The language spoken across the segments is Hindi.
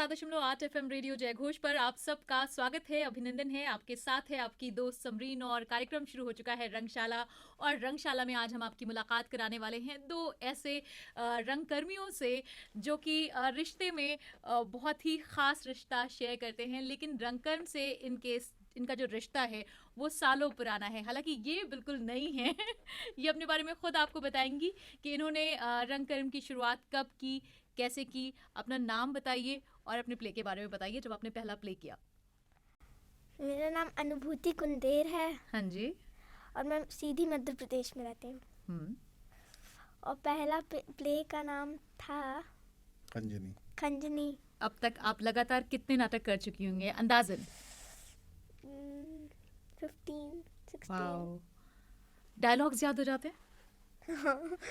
104.8 FM रेडियो जयघोष पर आप सबका स्वागत है, अभिनंदन है। आपके साथ है आपकी दोस्त समरीन और कार्यक्रम शुरू हो चुका है रंगशाला। और रंगशाला में आज हम आपकी मुलाकात कराने वाले हैं दो ऐसे रंगकर्मियों से जो कि रिश्ते में बहुत ही ख़ास रिश्ता शेयर करते हैं, लेकिन रंगकर्म से इनका जो रिश्ता है वो सालों पुराना है। हालांकि ये बिल्कुल नई है ये अपने बारे में खुद आपको बताएंगी कि इन्होंने रंगकर्म की शुरुआत कब की, कैसे की। अपना नाम बताइए और अपने प्ले के बारे में बताइए, जब आपने पहला प्ले किया। मेरा नाम अनुभूति कुंदेर है। हाँ जी। और मैं सीधी मध्य प्रदेश में रहती हूँ। और पहला प्ले का नाम था खंजनी। अब तक आप लगातार कितने नाटक कर चुकी होंगे अंदाजन? 15, 16। डायलॉग्स याद हो जाते हैं?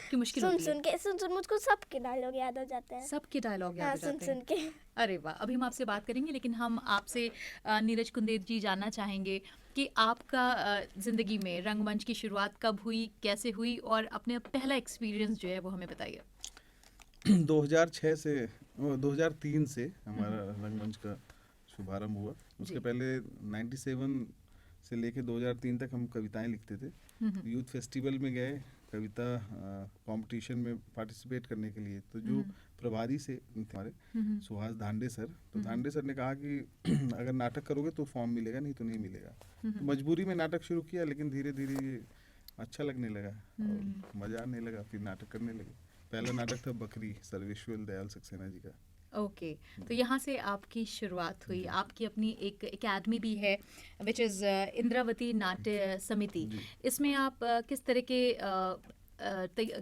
कि मुश्किल होती है? सुन मुझको सबके डायलॉग याद हो जाते हैं। सबके डायलॉग याद हो जाते हैं? सुन के। अरे वाह। अभी हम आपसे बात करेंगे, लेकिन हम आपसे नीरज कुंदेर जी जानना चाहेंगे कि आपका ज़िंदगी में रंगमंच की शुरुआत कब हुई, कैसे हुई, और अपने पहला एक्सपीरियंस जो है वो हमें बताइए। 2003 से हमारा रंगमंच का शुभारंभ हुआ। उसके पहले 97 से लेके 2003 तक हम कविताएं लिखते थे। यूथ फेस्टिवल में गए कविता कंपटीशन में पार्टिसिपेट करने के लिए, तो जो प्रभारी से हमारे सुहास धांडे सर, तो धांडे सर ने कहा कि अगर नाटक करोगे तो फॉर्म मिलेगा, नहीं तो नहीं मिलेगा। तो मजबूरी में नाटक शुरू किया, लेकिन धीरे धीरे ये अच्छा लगने लगा और मजा आने लगा, फिर नाटक करने लगे। पहला नाटक था बकरी, सर्वेश्वर दयाल सक्सेना जी का। ओके। तो यहाँ से आपकी शुरुआत हुई। आपकी अपनी एक एकेडमी भी है विच इज़ इंद्रावती नाट्य समिति। इसमें आप किस तरह के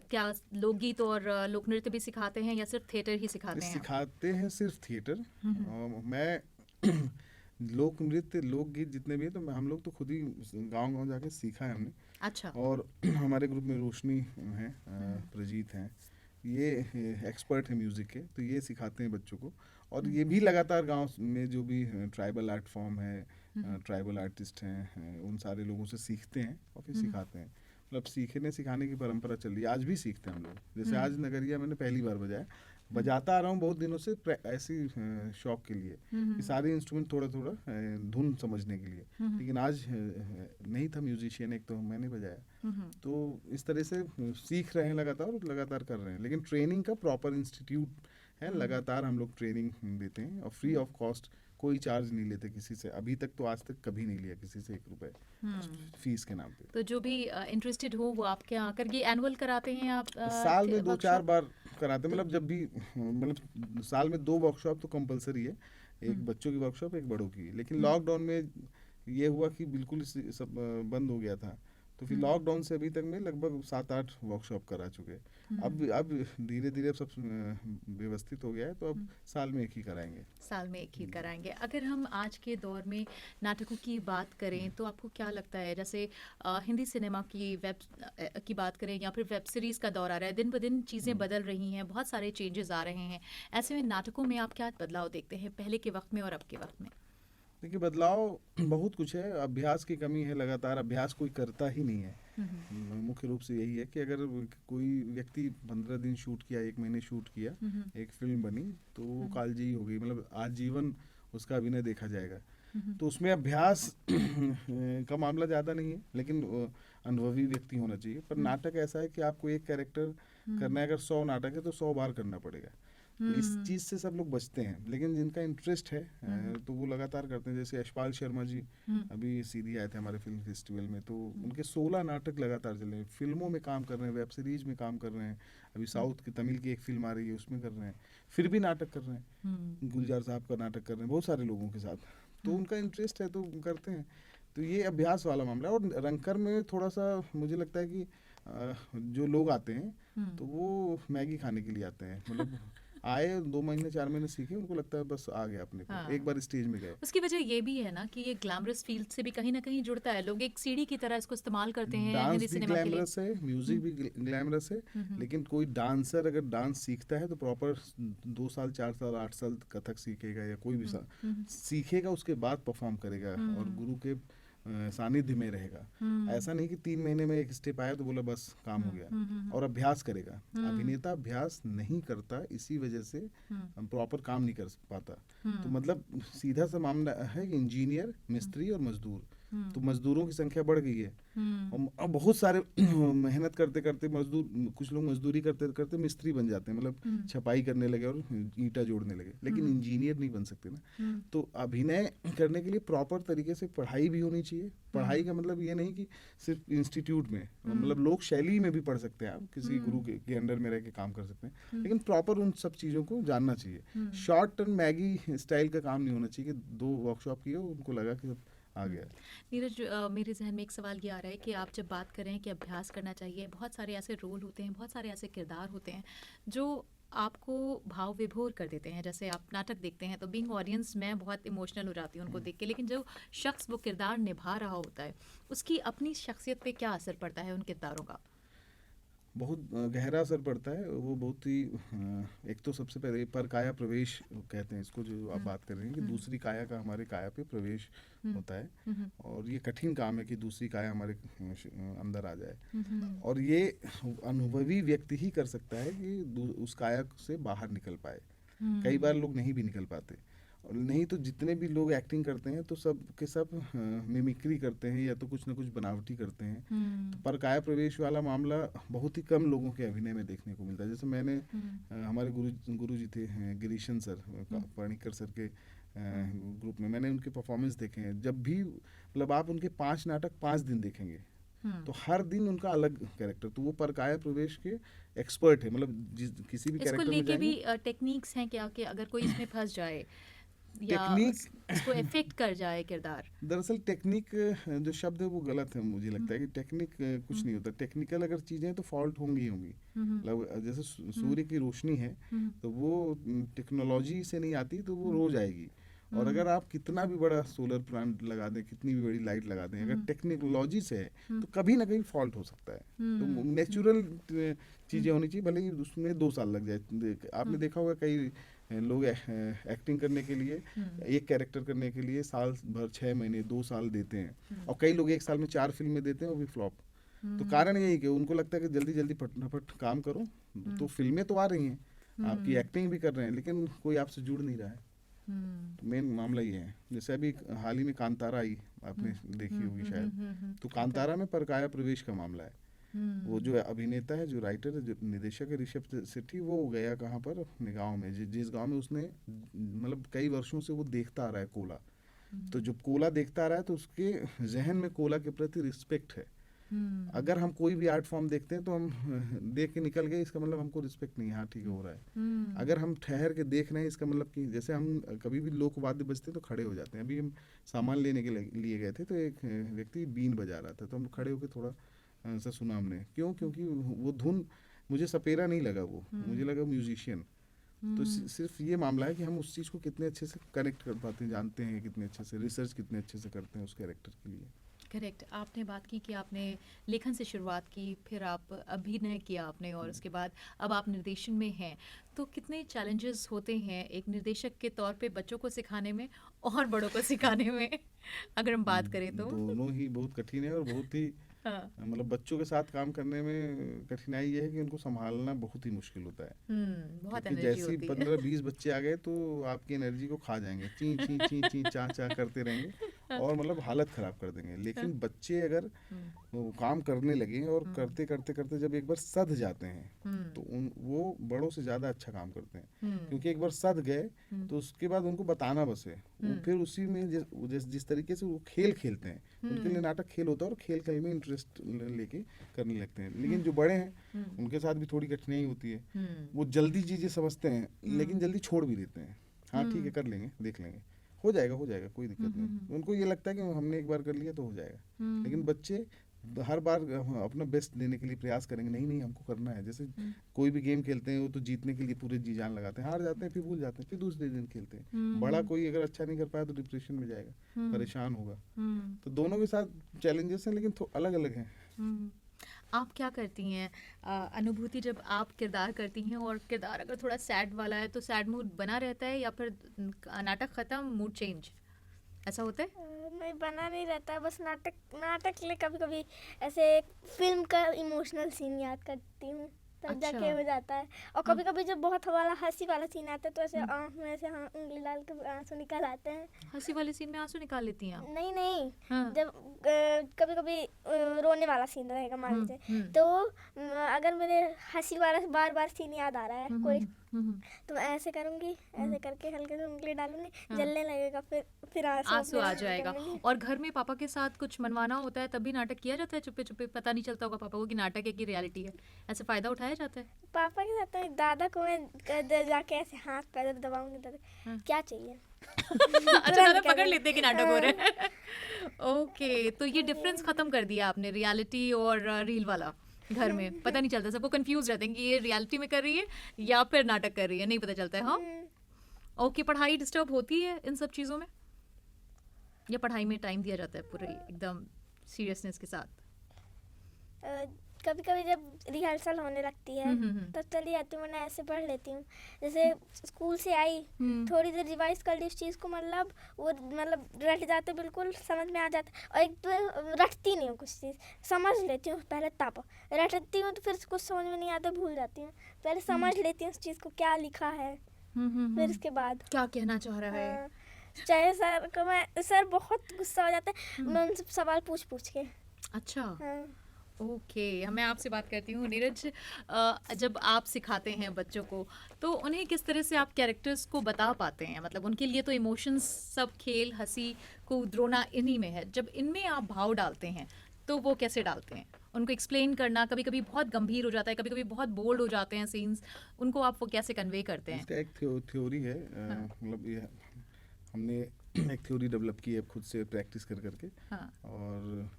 क्या लोकगीत और लोक नृत्य भी सिखाते हैं या सिर्फ थिएटर ही सिखाते हैं? सिखाते हैं सिर्फ थिएटर। मैं लोक नृत्य लोकगीत जितने भी हैं तो हम लोग तो खुद ही गांव जाके सीखा है हमने। अच्छा। और हमारे ग्रुप में रोशनी है, प्रजीत हैं, ये एक्सपर्ट है म्यूज़िक के, तो ये सिखाते हैं बच्चों को। और ये भी लगातार गांव में जो भी ट्राइबल आर्ट फॉर्म है, ट्राइबल आर्टिस्ट हैं, उन सारे लोगों से सीखते हैं और फिर सिखाते हैं। मतलब सीखने सिखाने की परंपरा चल रही है, आज भी सीखते हैं हम लोग। जैसे आज नगरिया मैंने पहली बार बजाता आ रहा हूँ बहुत दिनों से, ऐसी शौक के लिए कि सारे इंस्ट्रूमेंट थोड़ा थोड़ा धुन समझने के लिए। लेकिन आज नहीं था म्यूजिशियन, एक तो मैंने बजाया। तो इस तरह से सीख रहे हैं लगातार और लगातार कर रहे हैं। लेकिन ट्रेनिंग का प्रॉपर इंस्टीट्यूट है, लगातार हम लोग ट्रेनिंग देते हैं और फ्री ऑफ कॉस्ट, कोई चार्ज नहीं लेते किसी से। अभी तक तो आज तक कभी नहीं लिया किसी से 1 रुपए फीस के नाम पे। तो जो भी इंटरेस्टेड हो वो आपके यहाँ आकर, ये एनुअल कराते हैं आप? साल में 2-4 बार कराते हैं। मतलब जब भी, मतलब साल में 2 वर्कशॉप तो कंपलसरी है, एक बच्चों की वर्कशॉप, एक बड़ों की। लेकिन लॉकडाउन में ये हुआ कि बिल्कुल सब बंद हो गया था, तो फिर लॉकडाउन से अभी तक में लगभग 7-8 वर्कशॉप करा चुके। अब धीरे धीरे सब व्यवस्थित हो गया है, तो अब साल में एक ही कराएंगे। अगर हम आज के दौर में नाटकों की बात करें तो आपको क्या लगता है, जैसे हिंदी सिनेमा की बात करें या फिर वेब सीरीज़ का दौर आ रहा है, दिन ब दिन चीज़ें बदल रही हैं, बहुत सारे चेंजेस आ रहे हैं। ऐसे में नाटकों में आप क्या बदलाव देखते हैं पहले के वक्त में और अब के वक्त में? देखिए, बदलाव बहुत कुछ है। अभ्यास की कमी है, लगातार अभ्यास कोई करता ही नहीं है। मुख्य रूप से यही है कि अगर कोई व्यक्ति 15 दिन शूट किया, 1 महीने शूट किया, एक फिल्म बनी, तो वो कालजयी हो गई, मतलब आजीवन उसका अभिनय देखा जाएगा। तो उसमें अभ्यास का मामला ज़्यादा नहीं है, लेकिन अनुभवी व्यक्ति होना चाहिए। पर नाटक ऐसा है कि आपको एक कैरेक्टर करना है, अगर 100 नाटक है तो 100 बार करना पड़ेगा। तो इस चीज़ से सब लोग बचते हैं, लेकिन जिनका इंटरेस्ट है तो वो लगातार करते हैं। जैसे यशपाल शर्मा जी अभी सीधी आए थे हमारे फिल्म फेस्टिवल में, तो उनके 16 नाटक लगातार चल रहे हैं। फिल्मों में काम कर रहे हैं, वेब सीरीज में काम कर रहे हैं, अभी साउथ की तमिल की एक फिल्म आ रही है उसमें कर रहे हैं, फिर भी नाटक कर रहे हैं। गुलजार साहब का नाटक कर रहे हैं, बहुत सारे लोगों के साथ। तो उनका इंटरेस्ट है तो करते हैं। तो ये अभ्यास वाला मामला है। और रंगकर में थोड़ा सा मुझे लगता है कि जो लोग आते हैं तो वो मैगी खाने के लिए आते हैं। मतलब आए 2 महीने 4 महीने सीखे, उनको लगता है बस आ गया अपने को, एक बार स्टेज में गए। उसकी वजह ये भी है ना कि ये ग्लैमरस फील्ड से भी कहीं ना कहीं जुड़ता है, लोग एक सीढ़ी की तरह इसको इस्तेमाल करते हैं हिंदी सिनेमा के लिए। ग्लैमरस है, म्यूजिक भी ग्लैमरस है, लेकिन कोई डांसर अगर डांस सीखता है तो प्रॉपर 2 साल 4 साल 8 साल कथक सीखेगा या कोई भी सीखेगा, उसके बाद परफॉर्म करेगा। और गुरु के सानिध्य में रहेगा। ऐसा नहीं कि 3 महीने में एक स्टेप आया तो बोला बस काम हो गया, और अभ्यास करेगा। अभिनेता अभ्यास नहीं करता, इसी वजह से प्रॉपर काम नहीं कर पाता। तो मतलब सीधा सा मामला है कि इंजीनियर, मिस्त्री और मजदूर, तो मजदूरों की संख्या बढ़ गई है, और बहुत सारे मेहनत करते करते मजदूर, कुछ लोग मजदूरी करते करते मिस्त्री बन जाते हैं, मतलब छपाई करने लगे और ईंटा जोड़ने लगे, लेकिन इंजीनियर नहीं बन सकते ना। तो अभिनय करने के लिए प्रॉपर तरीके से पढ़ाई भी होनी चाहिए। पढ़ाई का मतलब ये नहीं कि सिर्फ इंस्टीट्यूट में, मतलब लोक शैली में भी पढ़ सकते हैं आप, किसी गुरु के अंडर में रह के काम कर सकते हैं, लेकिन प्रॉपर उन सब चीज़ों को जानना चाहिए। शॉर्ट टर्म मैगी स्टाइल का काम नहीं होना चाहिए कि 2 वर्कशॉप किए उनको लगा कि आ गया। नीरज, मेरे जहन में एक सवाल ये आ रहा है कि आप जब बात कर रहे हैं कि अभ्यास करना चाहिए, बहुत सारे ऐसे रोल होते हैं, बहुत सारे ऐसे किरदार होते हैं जो आपको भाव विभोर कर देते हैं। जैसे आप नाटक देखते हैं तो बीइंग ऑडियंस मैं बहुत इमोशनल हो जाती हूँ उनको देख के, लेकिन जो शख्स वो किरदार निभा रहा होता है उसकी अपनी शख्सियत पे क्या असर पड़ता है उन किरदारों का? बहुत गहरा असर पड़ता है। वो बहुत ही एक तो सबसे पहले परकाया प्रवेश कहते हैं इसको, जो आप बात कर रहे हैं कि दूसरी काया का हमारे काया पे प्रवेश होता है, और ये कठिन काम है कि दूसरी काया हमारे अंदर आ जाए, और ये अनुभवी व्यक्ति ही कर सकता है कि उस काया से बाहर निकल पाए। कई बार लोग नहीं भी निकल पाते, और नहीं तो जितने भी लोग एक्टिंग करते हैं तो सब के सब मिमिक्री करते हैं या तो कुछ ना कुछ बनावटी करते हैं। तो परकाया प्रवेश वाला मामला बहुत ही कम लोगों के अभिनय में देखने को मिलता है। जैसे मैंने हमारे गुरु जी थे गिरीशन सर, पणिकर सर के ग्रुप में मैंने उनके परफॉर्मेंस देखे हैं। जब भी मतलब आप उनके 5 नाटक 5 दिन देखेंगे तो हर दिन उनका अलग कैरेक्टर, तो वो परकाया प्रवेश के एक्सपर्ट है। मतलब किसी भी कैरेक्टर में लेके भी टेक्निक्स हैं क्या कि अगर कोई इसमें फंस जाए या इसको इफेक्ट कर जाए किरदार? दरअसल टेक्निक जो शब्द है वो गलत है। मुझे लगता है कि टेक्निक कुछ नहीं होता। टेक्निकल अगर चीजें तो फॉल्ट होंगी ही होंगी। मतलब जैसे सूर्य की रोशनी है तो वो टेक्नोलॉजी से नहीं आती, तो वो रोज आएगी। और अगर आप कितना भी बड़ा सोलर प्लांट लगा दें, कितनी भी बड़ी लाइट लगा दें, अगर टेक्नोलॉजी से है तो कभी ना कहीं फॉल्ट हो सकता है। तो नेचुरल चीजें होनी चाहिए, भले ही उसमें 2 साल लग जाए। आपने देखा होगा कई लोग एक्टिंग करने के लिए, एक कैरेक्टर करने के लिए साल भर 6 महीने 2 साल देते हैं, और कई लोग 1 साल में 4 फिल्में देते हैं, वो भी फ्लॉप। तो कारण यही कि उनको लगता है कि जल्दी जल्दी फटाफट काम करो, तो फिल्में तो आ रही हैं, आपकी एक्टिंग भी कर रहे हैं, लेकिन कोई आपसे जुड़ नहीं रहा है। तो मेन मामला ये है। जैसे अभी हाल ही में कांतारा आई, आपने देखी होगी शायद, तो कांतारा में परकाया प्रवेश का मामला है। वो जो अभिनेता है, जो राइटर है, जो निदेशक है ऋषभ सेठी, वो गया कहाँ पर, अपने गाँव में, जिस गाँव में उसने मतलब कई वर्षों से वो देखता आ रहा है कोला। तो जब कोला देखता आ रहा है तो उसके जहन में कोला के प्रति रिस्पेक्ट है। अगर हम कोई भी आर्ट फॉर्म देखते हैं तो हम देख के निकल गए, इसका मतलब हमको रिस्पेक्ट नहीं है, हाँ ठीक है हो रहा है। अगर हम ठहर के देख रहे हैं, इसका मतलब कि जैसे हम कभी भी लोकवाद्य बजते हैं तो खड़े हो जाते हैं। अभी हम सामान लेने के लिए गए थे तो एक व्यक्ति बीन बजा रहा था, तो हम खड़े होकर थोड़ा सा सुना हमने। क्यों? क्योंकि वो धुन मुझे सपेरा नहीं लगा, वो मुझे लगा म्यूजिशियन। तो सिर्फ ये मामला है कि हम उस चीज़ को कितने अच्छे से कनेक्ट कर पाते हैं, जानते हैं कितने अच्छे से, रिसर्च कितने अच्छे से करते हैं उस कैरेक्टर के लिए। करेक्ट। आपने बात की कि आपने लेखन से शुरुआत की, फिर आप अभिनय किया आपने, और उसके बाद अब आप निर्देशन में हैं। तो कितने चैलेंजेस होते हैं एक निर्देशक के तौर पे बच्चों को सिखाने में और बड़ों को सिखाने में, अगर हम बात करें तो? दोनों ही बहुत कठिन है, और बहुत ही मतलब बच्चों के साथ काम करने में कठिनाई ये है कि उनको संभालना बहुत ही मुश्किल होता है। बहुत एनर्जी जैसे होती है। 15-20 बच्चे आ गए तो आपकी एनर्जी को खा जाएंगे, ची ची ची ची चा चा करते रहेंगे और मतलब हालत खराब कर देंगे। लेकिन बच्चे अगर वो काम करने लगे और करते करते करते जब एक बार सध जाते हैं तो वो बड़ों से ज़्यादा अच्छा काम करते हैं, क्योंकि एक बार सध गए तो उसके बाद उनको बताना बस है। वो फिर उसी में जिस तरीके से वो खेल खेलते हैं, उनके लिए नाटक खेल होता है, और खेल खेल में इंटरेस्ट लेके करने लगते हैं। लेकिन जो बड़े हैं उनके साथ भी थोड़ी कठिनाई होती है। वो जल्दी चीज़ें समझते हैं लेकिन जल्दी छोड़ भी देते हैं। हाँ ठीक है, कर लेंगे, देख लेंगे, हो जाएगा कोई दिक्कत नहीं। उनको ये लगता है कि हमने एक बार कर लिया तो हो जाएगा। लेकिन बच्चे हर बार अपना बेस्ट देने के लिए प्रयास करेंगे, नहीं हमको करना है। जैसे कोई भी गेम खेलते हैं वो तो जीतने के लिए पूरे जी जान लगाते हैं, हार जाते हैं, फिर भूल जाते हैं, फिर दूसरे दिन खेलते हैं। बड़ा कोई अगर अच्छा नहीं कर पाया तो डिप्रेशन में जाएगा, परेशान होगा। तो दोनों के साथ चैलेंजेस हैं, लेकिन अलग अलग हैं। आप क्या करती हैं अनुभूति, जब आप किरदार करती हैं और किरदार अगर थोड़ा सैड वाला है तो सैड मूड बना रहता है, या फिर नाटक ख़त्म मूड चेंज? ऐसा होता है? नहीं, बना नहीं रहता, बस नाटक के लिए कभी कभी ऐसे फिल्म का इमोशनल सीन याद करती हूँ, तब जाके हो जाता है। और कभी कभी जब बहुत वाला हंसी वाला सीन आता है तो ऐसे आँख में ऐसे उंगली डाल के आंसू निकल आते हैं। हंसी वाले सीन में आंसू निकाल लेती हैं आप? नहीं, हाँ। जब कभी कभी रोने वाला सीन रहेगा मान लीजिए, तो अगर मेरे हंसी वाला बार बार सीन याद आ रहा है कोई, तो मैं ऐसे करूंगी, ऐसे करके हल्के से उंगली डालूंगी, जलने लगेगा, फिर आंसू आ जाएगा। और घर में पापा के साथ कुछ मनवाना होता है तब भी नाटक किया जाता है चुपे चुपे? पता नहीं चलता होगा पापा को कि नाटक है कि रियलिटी है, ऐसे फायदा उठाया जाता है? पापा के साथ तो दादा को मैं जाके ऐसे हाथ पैर दबाऊंगी, दादा क्या चाहिए। अच्छा, दादा पकड़ लेते हैं कि नाटक हो रहा है। ओके, तो ये डिफरेंस खत्म कर दिया आपने, रियलिटी और रील वाला। घर में पता नहीं चलता, सबको कंफ्यूज रहते हैं कि ये रियलिटी में कर रही है या फिर नाटक कर रही है, नहीं पता चलता है। हाँ, ओके। पढ़ाई डिस्टर्ब होती है इन सब चीज़ों में, या पढ़ाई में टाइम दिया जाता है पूरे एकदम सीरियसनेस के साथ? कभी कभी जब रिहर्सल होने लगती है तब चली जाती हूँ, वरना ऐसे पढ़ लेती हूँ। जैसे स्कूल से आई, थोड़ी देर रिवाइज कर ली उस चीज़ को, मतलब रट जाते, बिल्कुल समझ में आ जाता। और एक तो रटती नहीं हूँ, कुछ चीज़ समझ लेती हूँ पहले, तब रटती हूँ तो फिर कुछ समझ में नहीं आता, भूल जाती हूँ। पहले समझ लेती हूँ उस चीज़ को क्या लिखा है, फिर उसके बाद क्या कहना चाह रहा है। चाहे सर को सर बहुत गुस्सा हो जाता है, मैं उनसे सवाल पूछ के। अच्छा, ओके। मैं आपसे बात करती हूँ नीरज, जब आप सिखाते हैं बच्चों को तो उन्हें किस तरह से आप कैरेक्टर्स को बता पाते हैं? मतलब उनके लिए तो इमोशंस सब खेल, हंसी, कूद, रोना इन्हीं में है, जब इनमें आप भाव डालते हैं तो वो कैसे डालते हैं? उनको एक्सप्लेन करना कभी कभी बहुत गंभीर हो जाता है, कभी कभी बहुत बोल्ड हो जाते हैं सीन्स, उनको आप वो कैसे कन्वे करते हैं? इसका एक थ्योरी है, मतलब ये हमने एक थ्योरी डेवलप की है खुद से प्रैक्टिस कर करके। और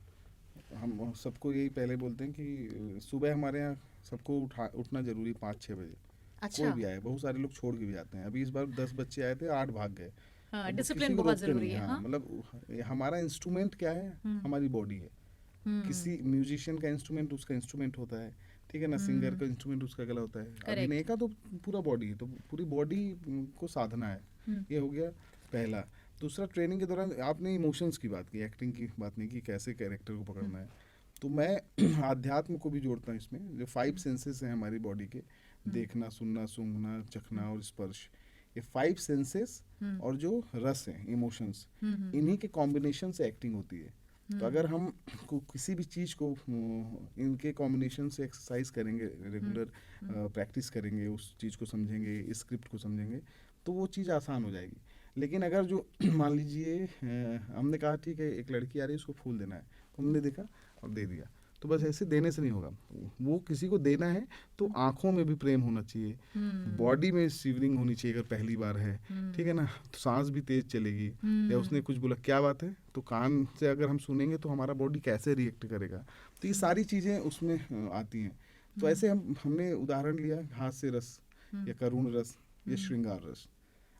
हम सबको यही पहले बोलते हैं कि सुबह हमारे यहाँ सबको उठना जरूरी 5-6 बजे। अच्छा। कोई भी आए, बहुत सारे लोग छोड़ के भी आते हैं। अभी इस बार 10 बच्चे आए थे, 8 भाग गए। डिसिप्लिन बहुत जरूरी है। हाँ, मतलब हमारा इंस्ट्रूमेंट क्या है, हमारी बॉडी है। किसी म्यूजिशियन का इंस्ट्रूमेंट उसका इंस्ट्रूमेंट होता है, ठीक है ना, सिंगर का इंस्ट्रूमेंट उसका गला होता है, अभिनय का तो पूरा बॉडी है। तो पूरी बॉडी को साधना है, ये हो गया पहला। दूसरा, ट्रेनिंग के दौरान आपने इमोशंस की बात की, एक्टिंग की बात नहीं की, कैसे कैरेक्टर को पकड़ना है। तो मैं आध्यात्म को भी जोड़ता हूँ इसमें। जो 5 सेंसेस हैं हमारी बॉडी के, देखना, सुनना, सूंघना, चखना और स्पर्श, ये 5 सेंसेस और जो रस हैं, इमोशंस, इन्हीं के कॉम्बिनेशन से एक्टिंग होती है। तो अगर हम किसी भी चीज़ को इनके कॉम्बिनेशन से एक्सरसाइज करेंगे, रेगुलर प्रैक्टिस करेंगे, उस चीज़ को समझेंगे, स्क्रिप्ट को समझेंगे, तो वो चीज़ आसान हो जाएगी। लेकिन अगर जो मान लीजिए हमने कहा ठीक है एक लड़की आ रही है, उसको फूल देना है, तो हमने देखा और दे दिया, तो बस ऐसे देने से नहीं होगा। वो किसी को देना है तो आंखों में भी प्रेम होना चाहिए, बॉडी में शिवरिंग होनी चाहिए अगर पहली बार है, ठीक है ना, तो सांस भी तेज चलेगी। या उसने कुछ बोला क्या बात है, तो कान से अगर हम सुनेंगे तो हमारा बॉडी कैसे रिएक्ट करेगा, तो ये सारी चीज़ें उसमें आती हैं। तो ऐसे हमने उदाहरण लिया हाथ से रस, या करुण रस, या श्रृंगार रस।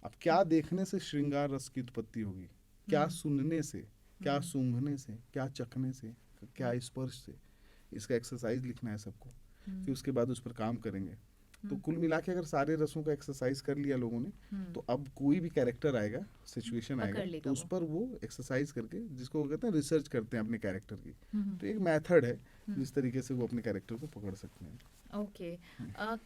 अब क्या देखने से श्रृंगार रस की उत्पत्ति होगी, क्या सुनने से, क्या सूंघने से, क्या चखने से, क्या स्पर्श से, इसका एक्सरसाइज लिखना है सबको, फिर उसके बाद उस पर काम करेंगे। तो कुल मिला के अगर सारे रसों का एक्सरसाइज कर लिया लोगों ने, तो अब कोई भी कैरेक्टर आएगा, सिचुएशन आएगा, तो उस पर वो एक्सरसाइज करके, जिसको कहते हैं रिसर्च करते हैं अपने कैरेक्टर की, तो एक मेथड है जिस तरीके से वो अपने कैरेक्टर को पकड़ सकते हैं। ओके।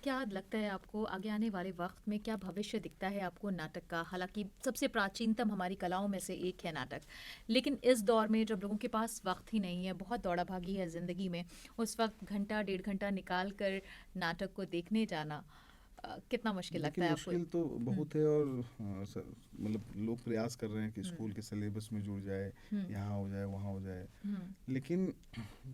क्या लगता है आपको आगे आने वाले वक्त में क्या भविष्य दिखता है आपको नाटक का? हालांकि सबसे प्राचीनतम हमारी कलाओं में से एक है नाटक, लेकिन इस दौर में जब लोगों के पास वक्त ही नहीं है, बहुत दौड़ा भागी है ज़िंदगी में, उस वक्त घंटा 1.5 घंटा निकाल कर नाटक को देखने जाना कितना मुश्किल लगता है आपको? मुश्किल तो बहुत है, और मतलब लोग प्रयास कर रहे हैं कि स्कूल के सिलेबस में जुड़ जाए, यहाँ हो जाए, वहाँ हो जाए, लेकिन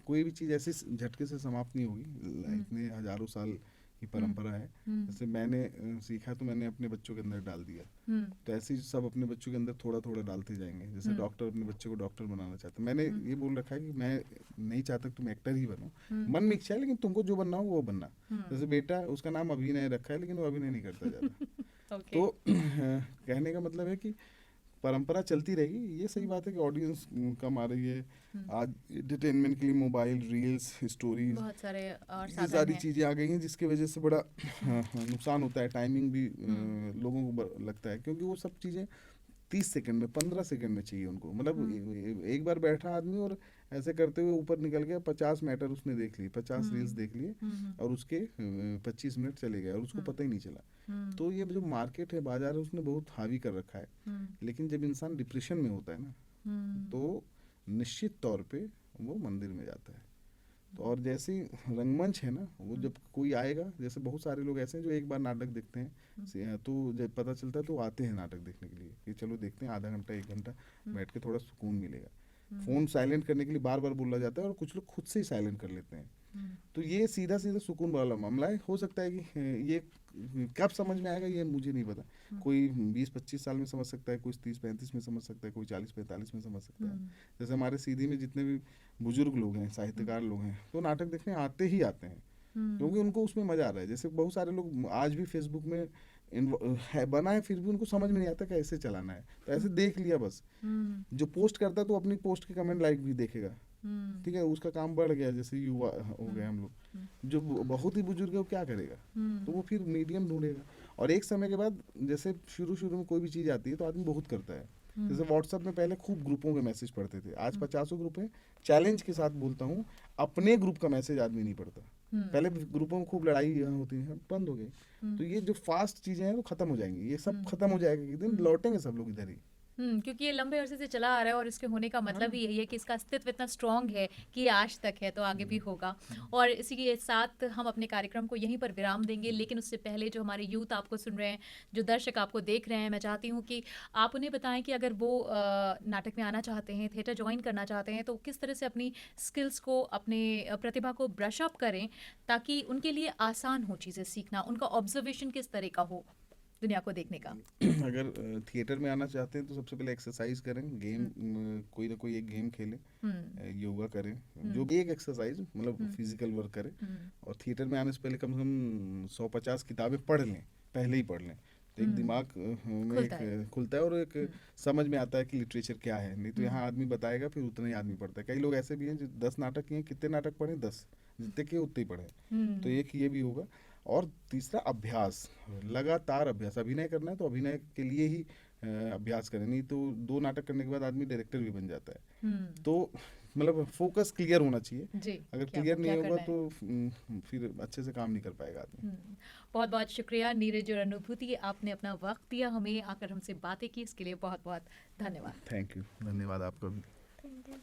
कोई भी चीज़ ऐसे झटके से समाप्त नहीं होगी। इतने हजारों साल की परंपरा है। जैसे मैंने सीखा तो मैंने अपने बच्चों के अंदर डाल दिया, तो ऐसे ही सब अपने बच्चों के अंदर थोड़ा थोड़ा डालते जाएंगे। जैसे डॉक्टर अपने बच्चे को डॉक्टर बनाना चाहता है, मैंने ये बोल रखा है कि मैं नहीं चाहता तुम एक्टर ही बनो, मन में इच्छा है लेकिन तुमको जो बनना हो वो बनना। जैसे बेटा, उसका नाम अभिनय रखा है लेकिन वो अभिनय नहीं करता ज़्यादा। तो कहने का मतलब है कि परंपरा चलती रहेगी। ये सही बात है कि ऑडियंस कम आ रही है आज, एंटरटेनमेंट के लिए मोबाइल, रील्स, स्टोरीज, बहुत सारे और ये सारी चीज़ें आ गई हैं, जिसकी वजह से बड़ा नुकसान होता है। टाइमिंग भी लोगों को लगता है, क्योंकि वो सब चीज़ें 30 सेकंड में 15 सेकंड में चाहिए उनको, मतलब एक बार बैठा आदमी और ऐसे करते हुए ऊपर निकल गया, 50 मैटर उसने देख लिए, 50 रील्स देख लिए और उसके 25 मिनट चले गए और उसको पता ही नहीं चला। तो ये जो मार्केट है, बाजार है, उसने बहुत हावी कर रखा है। लेकिन जब इंसान डिप्रेशन में होता है ना, तो निश्चित तौर पे वो मंदिर में जाता है। तो और जैसे रंगमंच है ना, वो जब कोई आएगा, जैसे बहुत सारे लोग ऐसे हैं जो एक बार नाटक देखते हैं तो जब पता चलता है तो आते हैं नाटक देखने के लिए कि चलो देखते हैं, आधा घंटा 1 घंटा बैठ के थोड़ा सुकून मिलेगा। फोन साइलेंट करने के लिए बार बार बोला जाता है और कुछ लोग खुद से ही साइलेंट कर लेते हैं। तो ये सीधा सीधा सुकून वाला मामला है। हो सकता है कि ये कब समझ में आएगा ये मुझे नहीं पता। कोई 20-25 साल में समझ सकता है, कोई 30-35 में समझ सकता है, कोई 40-45 में समझ सकता है। जैसे हमारे सीधी में जितने भी बुजुर्ग लोग हैं, साहित्यकार लोग हैं, तो नाटक देखने आते ही आते हैं क्योंकि उनको उसमें मजा आ रहा है। जैसे बहुत सारे लोग आज भी फेसबुक में बना है, फिर भी उनको समझ में नहीं आता कैसे चलाना है, तो ऐसे देख लिया बस। जो पोस्ट करता है तो अपनी पोस्ट के कमेंट लाइक भी देखेगा, ठीक है, उसका काम बढ़ गया। जैसे युवा हो गए हम लोग, जो बहुत ही बुजुर्ग है वो क्या करेगा, तो वो फिर मीडियम ढूंढेगा। और एक समय के बाद जैसे शुरू में कोई भी चीज़ आती है तो आदमी बहुत करता है। जैसे व्हाट्सएप में पहले खूब ग्रुपों के मैसेज पढ़ते थे, आज 50 ग्रुप हैं। चैलेंज के साथ बोलता हूँ, अपने ग्रुप का मैसेज आदमी नहीं पढ़ता। पहले ग्रुपों में खूब लड़ाई होती है, बंद हो गई। तो ये जो फास्ट चीजें हैं वो खत्म हो जाएंगी, ये सब खत्म हो जाएगा, एक दिन लौटेंगे सब लोग इधर ही। क्योंकि ये लंबे अरसे से चला आ रहा है और इसके होने का मतलब ही यही है कि इसका अस्तित्व इतना स्ट्रांग है कि ये आज तक है तो आगे भी होगा। और इसी के साथ हम अपने कार्यक्रम को यहीं पर विराम देंगे, लेकिन उससे पहले जो हमारे यूथ आपको सुन रहे हैं, जो दर्शक आपको देख रहे हैं, मैं चाहती हूँ कि आप उन्हें बताएं कि अगर वो नाटक में आना चाहते हैं, थिएटर ज्वाइन करना चाहते हैं, तो किस तरह से अपनी स्किल्स को, अपने प्रतिभा को ब्रश अप करें ताकि उनके लिए आसान हो चीज़ें सीखना, उनका ऑब्जर्वेशन किस तरह का हो दुनिया को देखने का। अगर थिएटर में आना चाहते हैं तो सबसे पहले एक्सरसाइज करें, गेम कोई ना कोई एक गेम खेलें, योगा करें, जो भी एक एक्सरसाइज मतलब फिजिकल वर्क करें। और थिएटर में आने से पहले कम से कम 150 किताबें पढ़ लें, पहले ही पढ़ लें, तो एक दिमाग में एक खुलता है और एक समझ में आता है कि लिटरेचर क्या है। नहीं तो यहाँ आदमी बताएगा, फिर उतना ही आदमी पढ़ता है। कई लोग ऐसे भी हैं जो 10 नाटक किए, कितने नाटक पढ़े? 10, जितने किए उतने ही पढ़े। तो एक ये भी होगा। और तीसरा अभ्यास, लगातार अभ्यास। अभिनय करना है तो अभिनय के लिए ही अभ्यास करें, नहीं तो 2 नाटक करने के बाद आदमी डायरेक्टर भी बन जाता है। तो मतलब फोकस क्लियर होना चाहिए। अगर क्लियर नहीं होगा तो फिर अच्छे से काम नहीं कर पाएगा आदमी। बहुत बहुत शुक्रिया नीरज और अनुभूति, आपने अपना वक्त दिया, हमें आकर हमसे बातें की, इसके लिए बहुत बहुत धन्यवाद। थैंक यू, धन्यवाद आपका भी। Thank you.